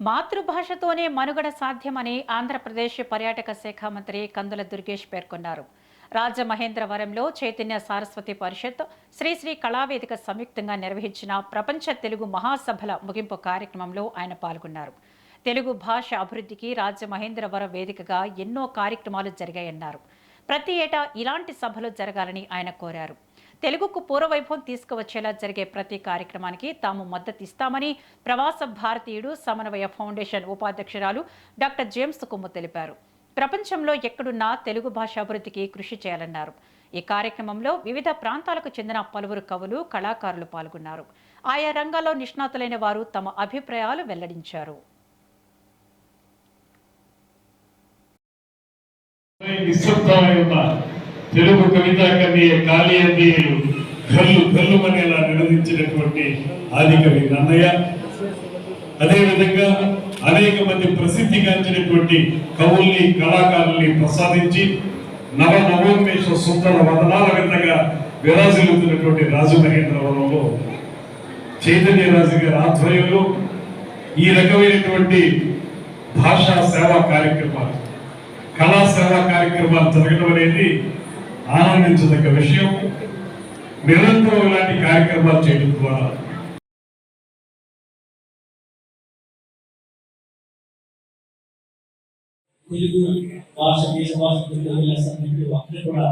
మాతృభాషతోనే మనుగడ సాధ్యమని ఆంధ్రప్రదేశ్ పర్యాటక శాఖ మంత్రి కందుల దుర్గేష్ పేర్కొన్నారు. రాజమహేంద్రవరంలో చైతన్య సరస్వతి పరిషత్ శ్రీ కళావేదిక సంయుక్తంగా నిర్వహించిన ప్రపంచ తెలుగు మహాసభల ముగింపు కార్యక్రమంలో ఆయన పాల్గొన్నారు. తెలుగు భాష అభివృద్ధికి రాజమహేంద్రవరం వేదికగా ఎన్నో కార్యక్రమాలు జరిగాయన్నారు. ప్రతి ఏటా ఇలాంటి సభలు జరగాలని ఆయన కోరారు. తెలుగుకు పూర్వవైభవం తీసుకువచ్చేలా జరిగే ప్రతి కార్యక్రమానికి తాము మద్దతు ఇస్తామని ప్రవాస భారతీయుడు సమన్వయ ఫౌండేషన్ ఉపాధ్యక్షురాలు డాక్టర్ జేమ్స్ కుమ్ము తెలిపారు. ప్రపంచంలో ఎక్కడున్నా తెలుగు భాష అభివృద్ధికి కృషి చేయాలన్నారు. ఈ కార్యక్రమంలో వివిధ ప్రాంతాలకు చెందిన పలువురు కవులు, కళాకారులు పాల్గొన్నారు. ఆయా రంగాల్లో నిష్ణాతులైన వారు తమ అభిప్రాయాలు వెల్లడించారు. తెలుగు కవితా కవియ కాళీయందీయులు గల్లు గల్లుమనేలా నిలదించినటువంటి ఆదికవి నన్నయ్య, అదేవిధంగా అనేక మంది ప్రసిద్ధిగాంచినటువంటి కవుల్ని, కళాకారుల్ని ప్రసాదించి నవోన్మేష సుందర వదనాల విధంగా విరాజిల్లుతున్నటువంటి రాజమహేంద్రవరంలో చైతన్యరాజు గారి ఆధ్వర్యంలో ఈ రకమైనటువంటి భాషా సేవా కార్యక్రమాలు, కళా సేవా కార్యక్రమాలు జరగడం అనేది ఆనందించదగ్గ విషయం. నిరంతరం ఇలాంటి కార్యక్రమాలు చేయడం ద్వారా తెలుగు భాష, దేశ భాష అందరూ కూడా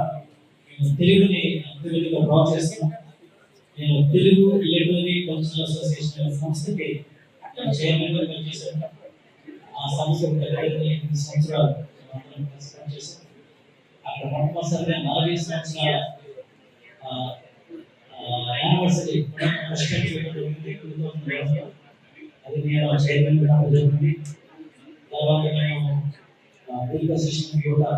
తెలుగుని తెలుగుగా డ్రా చేస్తున్నాం. నేను తెలుగు లిటరరీ కల్చరల్ అసోసియేషన్ సంస్థకి చైర్మన్గా పనిచేశాను. ఆ సంస్థ 8 సంవత్సరాలు పనిచేశాను. అక్కడ మొట్టమొదటిసారిగా 40 సంవత్సరాల యానివర్సరీ అది నేను చైర్మన్ జరిగింది. తర్వాత నేను తెలుగు అసోసియేషన్ కూడా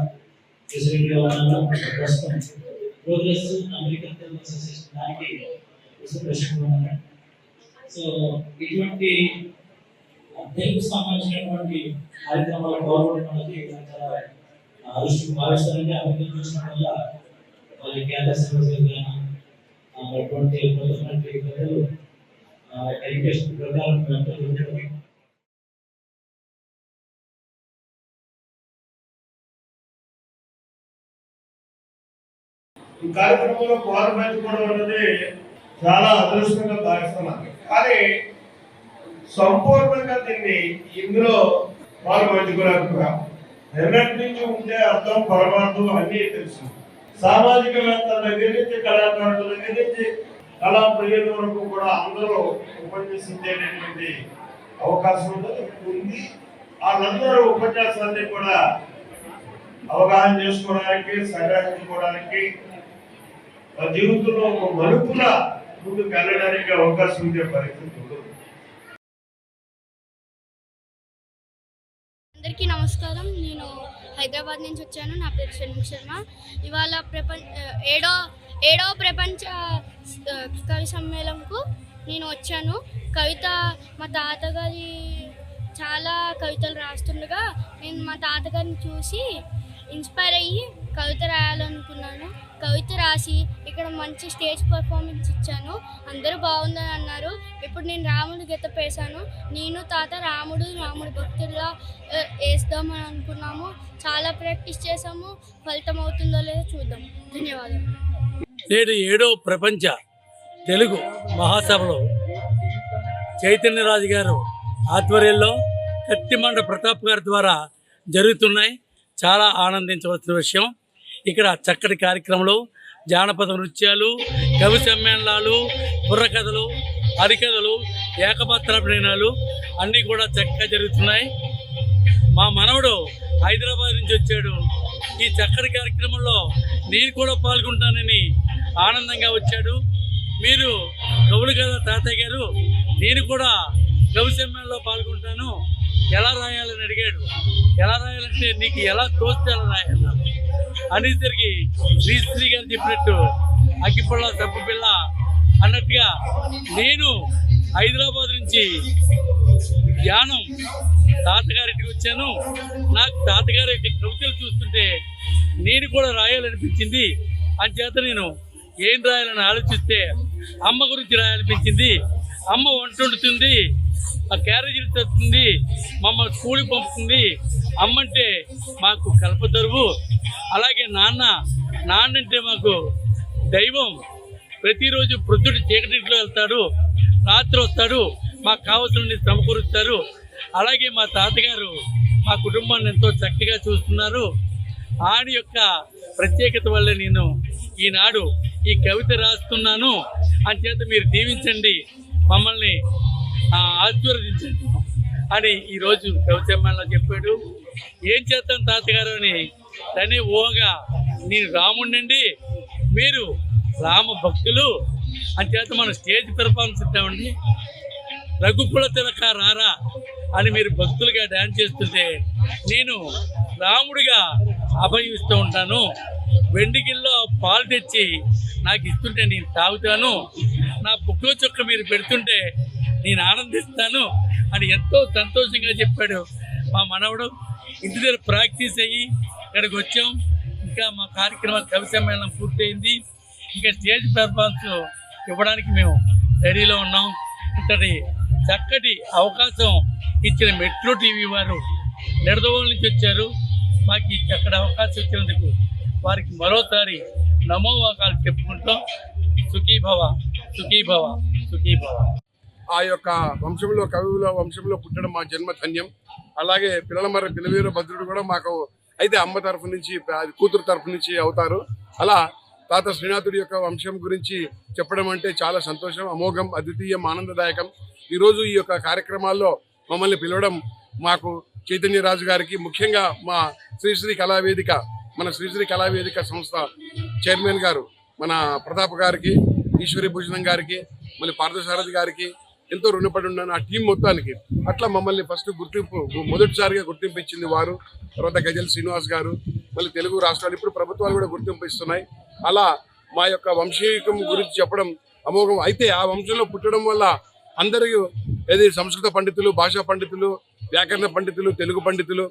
ప్రెసిడెంట్గా ఉన్నాను. ప్రస్తుతం ప్రోగ్రెస్ అమెరికన్ తెలుగు అసోసియేషన్ దానికి ప్రెసిడెంట్గా ఉన్నాను. సో ఇటువంటి తెలుగు సంబంధించినటువంటి కార్యక్రమాలు గవర్నమెంట్ అనేది చాలా అదృష్టం భావిస్తారంటే అభివృద్ధి చూసిన వల్ల వాళ్ళ కేంద్ర సమస్యలు అటువంటి పెద్దలు ఎడ్యుకేషన్ ప్రకారం ఈ కార్యక్రమంలో పాల్పంచుకోవడం అనేది చాలా అదృష్టంగా భావిస్తున్నాను. కానీ సంపూర్ణంగా దీన్ని ఇందులో పాల్పంచుకోలేకపోయాం. ఎన్నటి నుంచి ఉంటే అర్థం, పరమార్థం అన్నీ తెలుసు. సామాజికవేత్తల దగ్గర నుంచి కళాకారుల దగ్గర నుంచి కళా ప్రియుల వరకు కూడా అందరూ ఉపన్యసించేటటువంటి అవకాశం ఉంది. వాళ్ళందరూ ఉపన్యాసాన్ని కూడా అవగాహన చేసుకోవడానికి, సంగ్రహించుకోవడానికి, జీవితంలో ఒక మలుపుల ముందుకు వెళ్ళడానికి అవకాశం ఉండే పరిస్థితి ఉంటుంది. అందరికీ నమస్కారం. నేను హైదరాబాద్ నుంచి వచ్చాను. నా పేరు షణ్ముఖ శర్మ. ఇవాళ ఏడవ ప్రపంచ కవి సమ్మేళనంకు నేను వచ్చాను. మా తాతగారి చాలా కవితలు రాస్తుండగా నేను మా తాతగారిని చూసి ఇన్స్పైర్ అయ్యి కవిత రాయాలనుకున్నాను. కవిత రాసి ఇక్కడ మంచి స్టేజ్ పర్ఫార్మెన్స్ ఇచ్చాను. అందరూ బాగుందని అన్నారు. ఇప్పుడు నేను రాముడి గీత వేశాను. నేను తాత రాముడు భక్తుడిగా వేస్తామని అనుకున్నాము. చాలా ప్రాక్టీస్ చేసాము. ఫలితం అవుతుందో లేదో చూద్దాం. ధన్యవాదాలు. నేడు 7వ ప్రపంచ తెలుగు మహాసభలో చైతన్యరాజు గారు ఆధ్వర్యంలో కత్తిమండ ప్రతాప్ గారి ద్వారా జరుగుతున్నాయి. చాలా ఆనందించవలసిన విషయం. ఇక్కడ చక్కటి కార్యక్రమాలు, జానపద నృత్యాలు, కవి సమ్మేళనాలు, బుర్రకథలు, హరికథలు, ఏకపాత్రాభినయాలు అన్నీ కూడా చక్కగా జరుగుతున్నాయి. మా మనవడు హైదరాబాద్ నుంచి వచ్చాడు. ఈ చక్కటి కార్యక్రమంలో నేను కూడా పాల్గొంటానని ఆనందంగా వచ్చాడు. మీరు కవులు కదా తాతయ్య గారు, నేను కూడా కవి సమ్మేళనలో పాల్గొంటాను, ఎలా రాయాలని అడిగాడు. ఎలా రాయాలంటే నీకు ఎలా తోస్తే ఎలా రాయాలన్నా అనేసరికి శ్రీశ్రీ గారు చెప్పినట్టు అగ్గిపుల్ల తప్పుపిల్ల అన్నట్టుగా నేను హైదరాబాద్ నుంచి ధ్యానం తాతగారింటికి వచ్చాను. నాకు తాతగారి కవితలు చూస్తుంటే నేను కూడా రాయాలనిపించింది. అంచేత నేను ఏం రాయాలని ఆలోచిస్తే అమ్మ గురించి రాయాలనిపించింది. అమ్మ వంట వండుతుంది, ఆ క్యారేజీలు తెస్తుంది, మమ్మల్ని స్కూల్కి పంపుతుంది. అమ్మంటే మాకు కల్పతరువు. అలాగే నాన్నంటే మాకు దైవం. ప్రతిరోజు ప్రొద్దుటి చీకటిలో వెళ్తాడు, రాత్రి వస్తాడు, మాకు కావాల్సిన సమకూరుస్తారు. అలాగే మా తాతగారు మా కుటుంబాన్ని ఎంతో చక్కగా చూస్తున్నారు. ఆయన యొక్క ప్రత్యేకత వల్ల నేను ఈనాడు ఈ కవిత రాస్తున్నాను. అంచేత మీరు దీవించండి, మమ్మల్ని ఆశీర్వదించండి అని ఈరోజు కవిత సమ్మేళనంలో చెప్పాడు. ఏం చేస్తాను తాతగారు అని తనే ఓగా, నేను రాముండండి, మీరు రామ భక్తులు. అంచేత మనం స్టేజ్ పెర్ఫార్మెన్స్ ఇద్దామండి. రఘుకుల తిలక రారా అని మీరు భక్తులుగా డ్యాన్స్ చేస్తుంటే నేను రాముడిగా అభయిస్తూ ఉంటాను. వెండిగిల్లో పాలు తెచ్చి నాకు ఇస్తుంటే నేను తాగుతాను. నా బుక్కులో చుక్క మీరు పెడుతుంటే నేను ఆనందిస్తాను అని ఎంతో సంతోషంగా చెప్పాడు మా మనవడు. ఇంటి దగ్గర ప్రాక్టీస్ అయ్యి ఇక్కడికి వచ్చాం. ఇంకా మా కార్యక్రమం కవి సమ్మేళనం పూర్తయింది. ఇంకా స్టేజ్ పెర్ఫార్మెన్స్ ఇవ్వడానికి మేము రెడీలో ఉన్నాం. ఇంతటి చక్కటి అవకాశం ఇచ్చిన మెట్రో టీవీ వారు నిడదవోలు నుంచి వచ్చారు. మాకు అక్కడ అవకాశం ఇచ్చినందుకు వారికి మరోసారి నమోవాకాలు చెప్పుకుంటాం. సుఖీభవ సుఖీభవ సుఖీభవ. ఆ యొక్క వంశంలో కవిల వంశంలో పుట్టడం మా జన్మ ధన్యం. అలాగే పిల్లలమర్రి పిల్లవీర భద్రుడు కూడా మాకు అయితే అమ్మ తరఫు నుంచి కూతురు తరఫు నుంచి అవుతారు. అలా తాత శ్రీనాథుడి యొక్క వంశం గురించి చెప్పడం అంటే చాలా సంతోషం, అమోఘం, అద్వితీయం, ఆనందదాయకం. ఈరోజు ఈ యొక్క కార్యక్రమాల్లో మమ్మల్ని పిలవడం మాకు చైతన్యరాజు గారికి, ముఖ్యంగా మా శ్రీశ్రీ కళావేదిక, మన శ్రీశ్రీ కళావేదిక సంస్థ చైర్మన్ గారు మన ప్రతాప్ గారికి, ఈశ్వరి భూషణం గారికి, మళ్ళీ పార్థసారథి గారికి ఎంతో రుణపడి ఉన్నాను, ఆ టీం మొత్తానికి. అట్లా మమ్మల్ని ఫస్ట్ మొదటిసారిగా గుర్తింపు ఇచ్చింది వారు. తర్వాత గజల్ శ్రీనివాస్ గారు, మళ్ళీ తెలుగు రాష్ట్రాలు, ఇప్పుడు ప్రభుత్వాలు కూడా గుర్తింపు ఇస్తున్నాయి. అలా మా యొక్క వంశీకం గురించి చెప్పడం అమోఘం. అయితే ఆ వంశంలో పుట్టడం వల్ల అందరికీ ఏది సంస్కృత పండితులు, భాషా పండితులు, వ్యాకరణ పండితులు, తెలుగు పండితులు,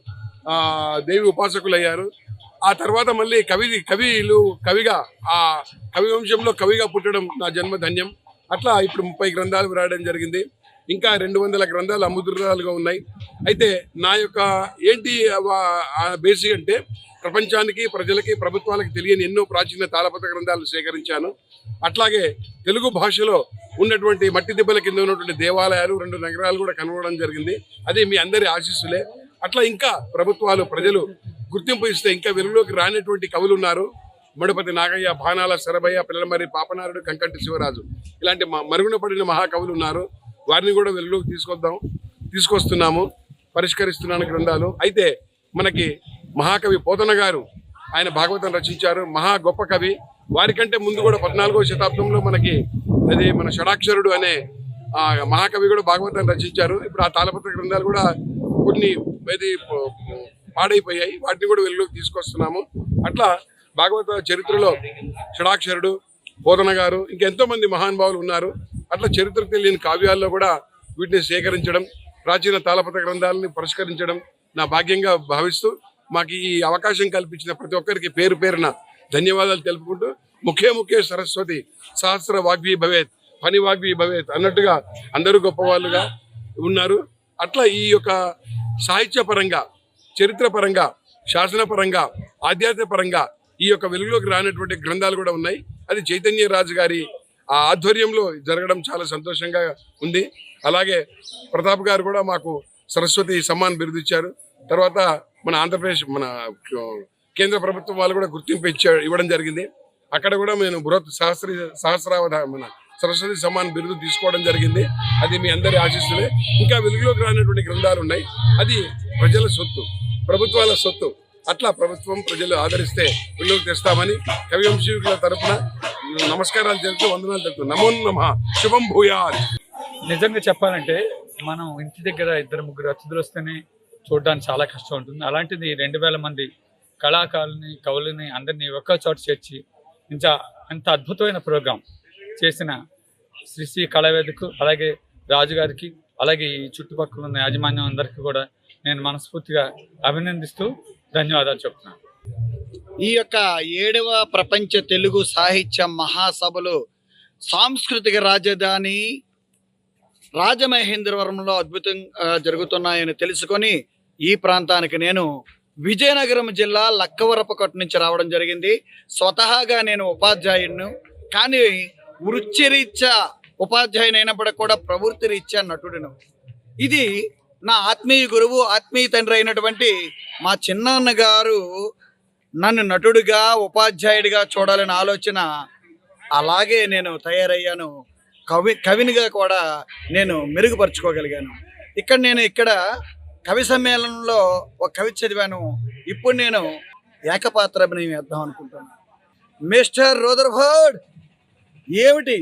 దేవి ఉపాసకులు అయ్యారు. ఆ తర్వాత మళ్ళీ కవిగా ఆ కవి వంశంలో కవిగా పుట్టడం నా జన్మ ధన్యం. అట్లా ఇప్పుడు 30 గ్రంథాలు రాయడం జరిగింది. ఇంకా 200 గ్రంథాలు అముద్రితాలుగా ఉన్నాయి. అయితే నా యొక్క ఏంటి బేసిక్ అంటే ప్రపంచానికి, ప్రజలకి, ప్రభుత్వాలకి తెలియని ఎన్నో ప్రాచీన తాళపత్ర గ్రంథాలు సేకరించాను. అట్లాగే తెలుగు భాషలో ఉన్నటువంటి మట్టి దెబ్బల కింద ఉన్నటువంటి దేవాలయాలు, 2 నగరాలు కూడా కనుగొనడం జరిగింది. అది మీ అందరి ఆశీస్సులే. అట్లా ఇంకా ప్రభుత్వాలు, ప్రజలు గుర్తింపు ఇస్తే ఇంకా వెలుగులోకి రానటువంటి కవులు ఉన్నారు. మడుపతి నాగయ్య, భానాల శరభయ్య, పిల్లలమర్రి పాపనారుడు, కంకంటి శివరాజు, ఇలాంటి మరుగున పడిన మహాకవులు ఉన్నారు. వారిని కూడా వెలుగులోకి తీసుకొస్తున్నాము, పరిష్కరిస్తున్నాను గ్రంథాలు. అయితే మనకి మహాకవి పోతన గారు, ఆయన భాగవతం రచించారు, మహా గొప్ప కవి. వారికంటే ముందు కూడా 14వ శతాబ్దంలో మనకి అది మన షడాక్షరుడు అనే మహాకవి కూడా భాగవతాన్ని రచించారు. ఇప్పుడు ఆ తాళపత్ర గ్రంథాలు కూడా కొన్ని పాడైపోయాయి, వాటిని కూడా వెలుగులోకి తీసుకొస్తున్నాము. అట్లా భాగవత చరిత్రలో షడాక్షరుడు, పోతన గారు, ఇంకెంతో మంది మహానుభావులు ఉన్నారు. అట్లా చరిత్ర తెలియని కావ్యాల్లో కూడా వీటిని సేకరించడం, ప్రాచీన తాళపత్ర గ్రంథాలని పరిష్కరించడం నా భాగ్యంగా భావిస్తూ మాకు ఈ అవకాశం కల్పించిన ప్రతి ఒక్కరికి పేరు పేరున ధన్యవాదాలు తెలుపుకుంటూ, ముఖ్య సరస్వతి సహస్ర వాగ్వీ భవేత్, ఫణి వాగ్వీ భవేత్ అన్నట్టుగా అందరూ గొప్పవాళ్ళుగా ఉన్నారు. అట్లా ఈ యొక్క సాహిత్యపరంగా, చరిత్రపరంగా, శాసనపరంగా, ఆధ్యాత్మికపరంగా ఈ యొక్క వెలుగులోకి రానటువంటి గ్రంథాలు కూడా ఉన్నాయి. అది చైతన్యరాజు గారి ఆ ఆధ్వర్యంలో జరగడం చాలా సంతోషంగా ఉంది. అలాగే ప్రతాప్ గారు కూడా మాకు సరస్వతి సమ్మాన్ బిరుదు ఇచ్చారు. తర్వాత మన ఆంధ్రప్రదేశ్, మన కేంద్ర ప్రభుత్వం వాళ్ళు కూడా గుర్తింపు ఇవ్వడం జరిగింది. అక్కడ కూడా నేను బృహత్ సహస్రావధ మన సరస్వతి సమ్మాన్ బిరుదు తీసుకోవడం జరిగింది. అది మీ అందరి ఆశీస్సులే. ఇంకా వెలుగులోకి రానటువంటి గ్రంథాలు ఉన్నాయి. అది ప్రజల సొత్తు, ప్రభుత్వాల సొత్తు. అట్లా ప్రభుత్వం, ప్రజలు ఆదరిస్తే వెలుగులోకి తెస్తామని కవివంశీకుల తరఫున నమస్కారాలు తెలుపుతూ, వందనాలు తెలుపుతూ, నమో నమః, శుభం భూయాత్. నిజంగా చెప్పాలంటే మనం ఇంటి దగ్గర 2-3 అతిథులు వస్తేనే చూడడానికి చాలా కష్టం ఉంటుంది. అలాంటిది 2000 మంది కళాకారులని, కవులని అందరినీ ఒక్క చోట చేర్చి ఎంత అద్భుతమైన ప్రోగ్రాం చేసిన శ్రీ కళావేదికకు, అలాగే రాజుగారికి, అలాగే ఈ చుట్టుపక్కల ఉన్న యాజమాన్యం అందరికీ కూడా నేను మనస్ఫూర్తిగా అభినందిస్తూ ధన్యవాదాలు చెప్తున్నాను. ఈ యొక్క 7వ ప్రపంచ తెలుగు సాహిత్య మహాసభలు సాంస్కృతిక రాజధాని రాజమహేంద్రవరంలో అద్భుతంగా జరుగుతున్నాయని తెలుసుకొని ఈ ప్రాంతానికి నేను విజయనగరం జిల్లా లక్కవరపకోట నుంచి రావడం జరిగింది. స్వతహాగా నేను ఉపాధ్యాయుడిని, కానీ వృత్తిరీత్యా ఉపాధ్యాయుని అయినప్పటికీ కూడా ప్రవృత్తి రీత్యా నటుడును. ఇది నా ఆత్మీయ గురువు, ఆత్మీయ తండ్రి అయినటువంటి మా చిన్నాన్న గారు నన్ను నటుడిగా, ఉపాధ్యాయుడిగా చూడాలని ఆలోచన, అలాగే నేను తయారయ్యాను. కవినిగా కూడా నేను మెరుగుపరుచుకోగలిగాను. ఇక్కడ కవి సమ్మేళనంలో ఒక కవి చదివాను. ఇప్పుడు నేను ఏకపాత్ర అభినయం వేద్దాం అనుకుంటున్నాను. మిస్టర్ రూదర్ఫర్డ్, ఏమిటి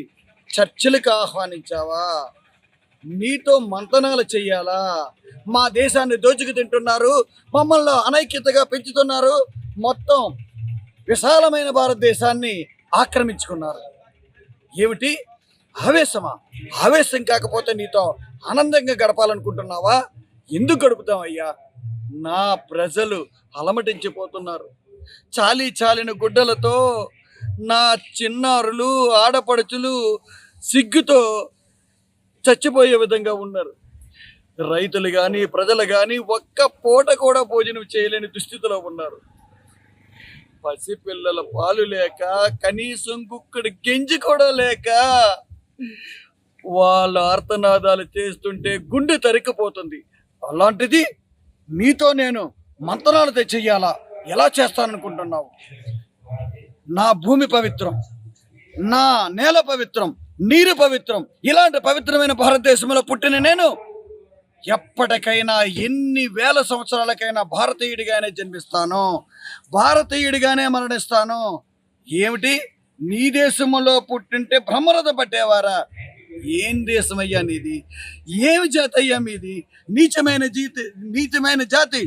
చర్చలకు ఆహ్వానించావా? నీతో మంతనాలు చెయ్యాలా? మా దేశాన్ని దోచుకు తింటున్నారు, మమ్మల్ని అనైక్యతగా పెంచుతున్నారు, మొత్తం విశాలమైన భారతదేశాన్ని ఆక్రమించుకున్నారు. ఏమిటి ఆవేశమా? ఆవేశం కాకపోతే నీతో ఆనందంగా గడపాలనుకుంటున్నావా? ఎందుకు గడుపుతామయ్యా? నా ప్రజలు అలమటించిపోతున్నారు. చాలిన గుడ్డలతో నా చిన్నారులు, ఆడపడుచులు సిగ్గుతో చచ్చిపోయే విధంగా ఉన్నారు. రైతులు కానీ, ప్రజలు కానీ ఒక్క పూట కూడా భోజనం చేయలేని దుస్థితిలో ఉన్నారు. పసిపిల్లల పాలు లేక, కనీసం కుక్కడి గెంజి కూడా లేక వాళ్ళ ఆర్తనాదాలు చేస్తుంటే గుండె తరికిపోతుంది. అలాంటిది నీతో నేను మంతనాలు చెయ్యాలా? ఎలా చేస్తాననుకుంటున్నావు? నా భూమి పవిత్రం, నా నేల పవిత్రం, నీరు పవిత్రం. ఇలాంటి పవిత్రమైన భారతదేశంలో పుట్టిన నేను ఎప్పటికైనా, ఎన్ని వేల సంవత్సరాలకైనా భారతీయుడిగానే జన్మిస్తాను, భారతీయుడిగానే మరణిస్తాను. ఏమిటి నీ దేశంలో పుట్టింటే బ్రహ్మరథ పట్టేవారా? ఏం దేశమయ్యా నీది? ఏమి జాతి అయ్యా మీది? నీచమైన జాతి,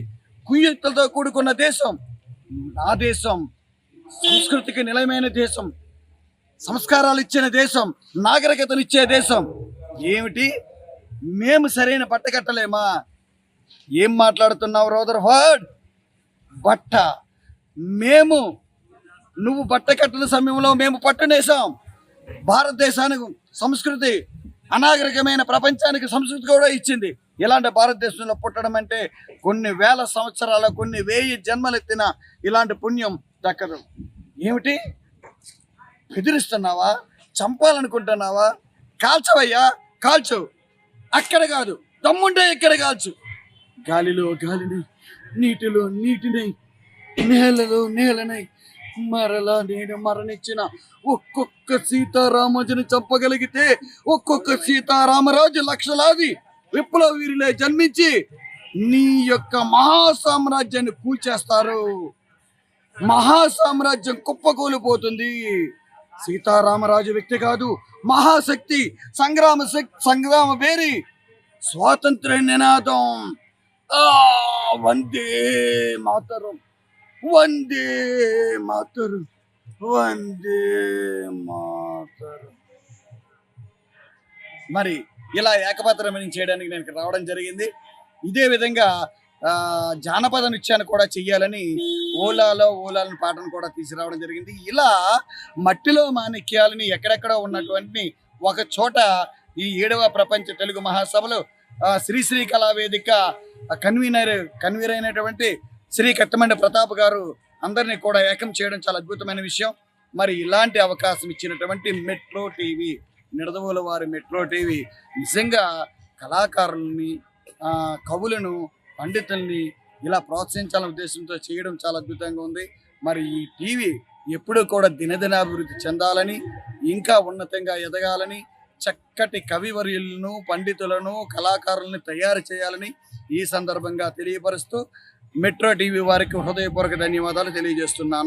కుయ్యలతో కూడుకున్న దేశం నా దేశం. సంస్కృతికి నిలయమైన దేశం, సంస్కారాలు ఇచ్చిన దేశం, నాగరికతను ఇచ్చే దేశం. ఏమిటి మేము సరైన బట్ట కట్టలేమా? ఏం మాట్లాడుతున్నావు రూదర్ఫర్డ్? బట్ట నువ్వు బట్ట కట్టిన సమయంలో మేము పట్టునేసాం. భారతదేశానికి సంస్కృతి, అనాగరికమైన ప్రపంచానికి సంస్కృతి కూడా ఇచ్చింది. ఇలాంటి భారతదేశంలో పుట్టడం అంటే కొన్ని వేల సంవత్సరాల, కొన్ని 1000 జన్మలెత్తిన ఇలాంటి పుణ్యం దక్కదు. ఏమిటి బెదిరిస్తున్నావా? చంపాలనుకుంటున్నావా? కాల్చవయ్యా, కాల్చు. అక్కడ కాదు, దమ్ముంటే ఇక్కడ కాల్చు. గాలిలో గాలిని, నీటిలో నీటిని, నేలలో నేలనై మరలా నేను మరణించిన ఒక్కొక్క సీతారామజుని చంపగలిగితే ఒక్కొక్క సీతారామరాజు లక్షలాది విప్లవ వీరులే జన్మించి నీ యొక్క మహాసామ్రాజ్యాన్ని కూల్చేస్తారు. మహాసామ్రాజ్యం కుప్పకూలిపోతుంది. సీతారామరాజు వ్యక్తి కాదు, మహాశక్తి, సంగ్రామ వేరి, స్వాతంత్ర నినాదం. వందే మాతరం, వందే మాతరం, వందే మాతరం. మరి ఇలా ఏకపాత్రమని చేయడానికి నేను ఇక్కడ రావడం జరిగింది. ఇదే విధంగా జానపద నృత్యాన్ని కూడా చెయ్యాలని ఓలాలను పాటను కూడా తీసుకురావడం జరిగింది. ఇలా మట్టిలో మాణిక్యాలని ఎక్కడెక్కడ ఉన్నటువంటి ఒక చోట ఈ 7వ ప్రపంచ తెలుగు మహాసభలో శ్రీ కళావేదిక కన్వీనర్ అయినటువంటి శ్రీ కట్టమండి ప్రతాప్ గారు అందరినీ కూడా ఏకం చేయడం చాలా అద్భుతమైన విషయం. మరి ఇలాంటి అవకాశం ఇచ్చినటువంటి మెట్రో టీవీ, నిడదవోలు వారి మెట్రో టీవీ నిజంగా కళాకారుల్ని, కవులను, పండితుల్ని ఇలా ప్రోత్సహించాలనే ఉద్దేశంతో చేయడం చాలా అద్భుతంగా ఉంది. మరి ఈ టీవీ ఎప్పుడూ కూడా దినదినాభివృద్ధి చెందాలని, ఇంకా ఉన్నతంగా ఎదగాలని, చక్కటి కవివర్యులను, పండితులను, కళాకారులను తయారు చేయాలని ఈ సందర్భంగా తెలియపరుస్తూ మెట్రో టీవీ వారికి హృదయపూర్వక ధన్యవాదాలు తెలియజేస్తున్నాను.